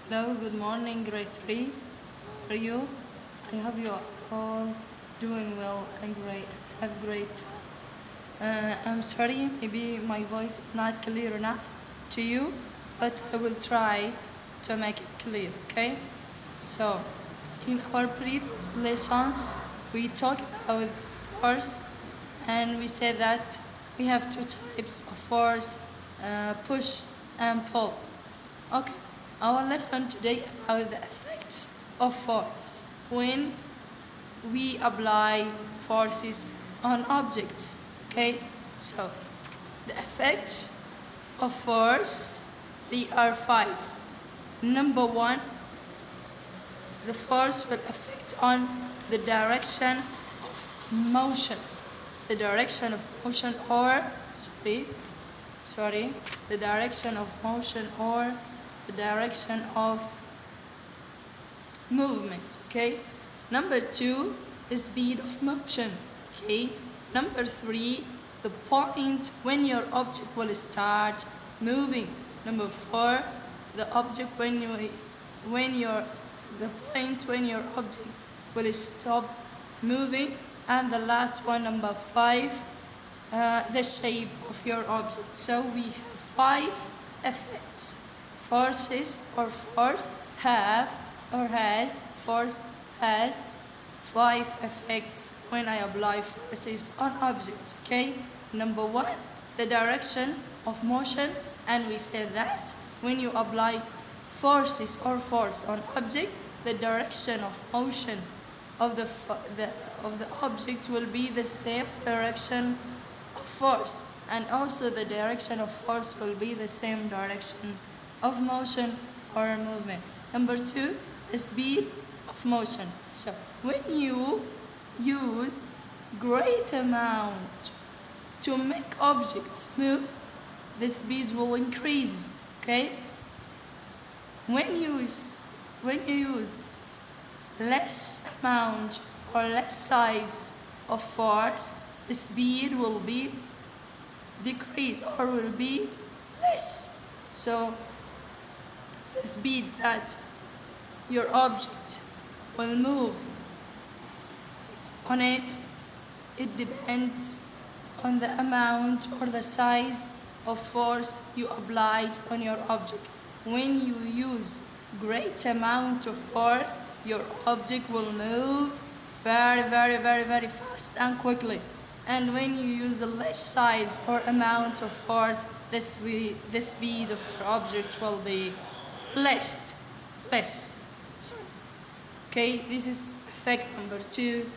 Hello, good morning, grade 3. How are you? I hope you are all doing well and great. Have a great time. I'm sorry, maybe my voice is not clear enough to you, but I will try to make it clear, okay? So, in our previous lessons, we talked about force and we said that we have two types of force, push and pull. Okay, our lesson today about the effects of force when we apply forces on objects. Okay, so the effects of force, they are five. Number one, the force will affect on the direction of motion. The direction of motion or, the direction of motion or the direction of movement, okay? Number two, the speed of motion, okay? Number three, the point when your object will start moving. Number four, the object the point when your object will stop moving. And the last one, number five, the shape of your object. So we have five effects. Forces or force have or has, force has five effects when I apply forces on object, okay? Number one, the direction of motion, and we said that when you apply forces or force on object, the direction of motion of the object will be the same direction of force, and also the direction of force will be the same direction of motion or movement. Number two, the speed of motion. So when you use great amount to make objects move, the speed will increase, okay? When you use less amount or less size of force, the speed will be decreased or will be less. So the speed that your object will move on it depends on the amount or the size of force you applied on your object. When you use great amount of force, your object will move very fast and quickly. And when you use a less size or amount of force, the speed of your object will be less. Okay, this is effect number two,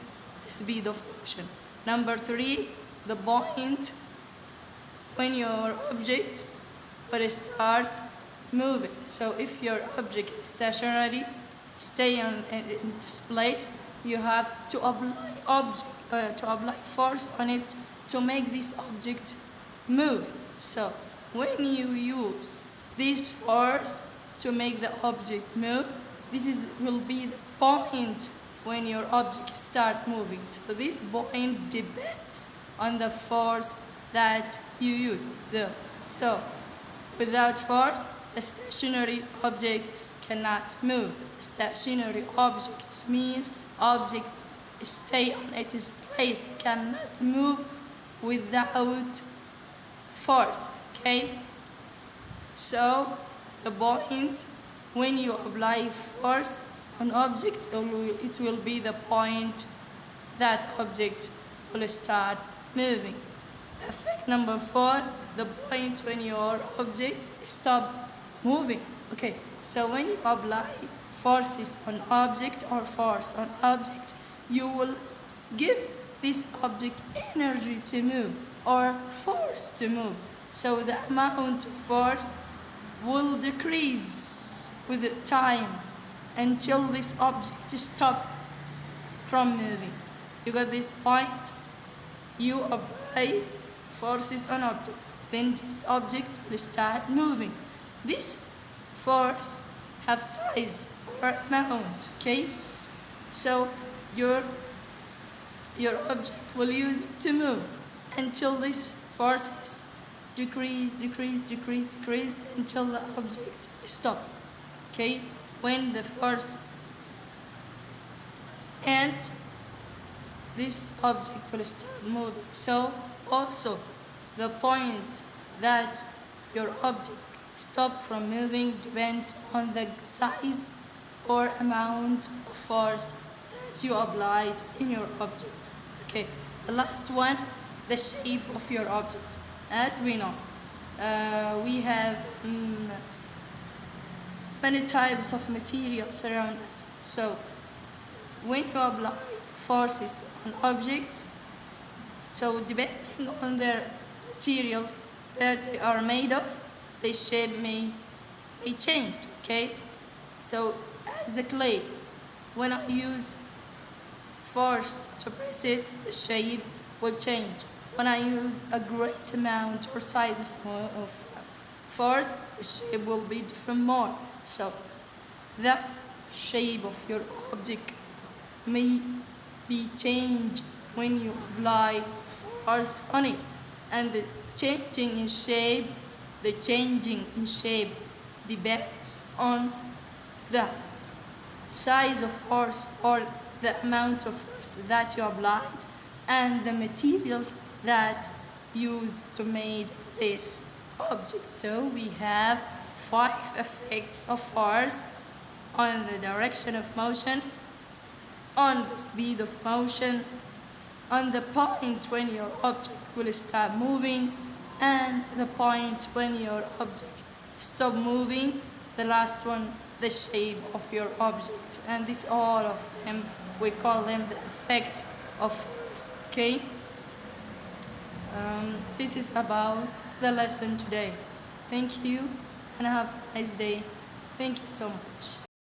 the speed of motion. Number three, the point when your object will start moving. So if your object is stationary, stay in this place, you have to apply force on it to make this object move. So when you use this force to make the object move, this will be the point when your object start moving. So this point depends on the force that you use. So without force, the stationary objects cannot move. Stationary objects means object stay on its place, cannot move without force, okay? So the point when you apply force on object, it will be the point that object will start moving. Effect number four, the point when your object stop moving. Okay, so when you apply forces on object or force on object, you will give this object energy to move or force to move. So the amount of force will decrease with the time until this object stop from moving. You got this point? You apply forces on object, then this object will start moving. This force have size or amount, okay? So your object will use it to move until these forces decrease until the object stop, okay? when the force and this object will start moving. So also the point that your object stop from moving depends on the size or amount of force that you applied in your object. Okay, the last one, the shape of your object. As we know, we have many types of materials around us. So when you apply forces on objects, so depending on their materials that they are made of, the shape may change. Okay, so as the clay, when I use force to press it, the shape will change. When I use a great amount or size of force, the shape will be different more. So the shape of your object may be changed when you apply force on it, and the changing in shape depends on the size of force or the amount of force that you applied and the materials that used to make this object. So we have 5 effects of force: on the direction of motion, on the speed of motion, on the point when your object will start moving, and the point when your object stop moving. The last one, the shape of your object. And this all of them, we call them the effects of force. Okay, this is about the lesson today. Thank you and have a nice day. Thank you so much.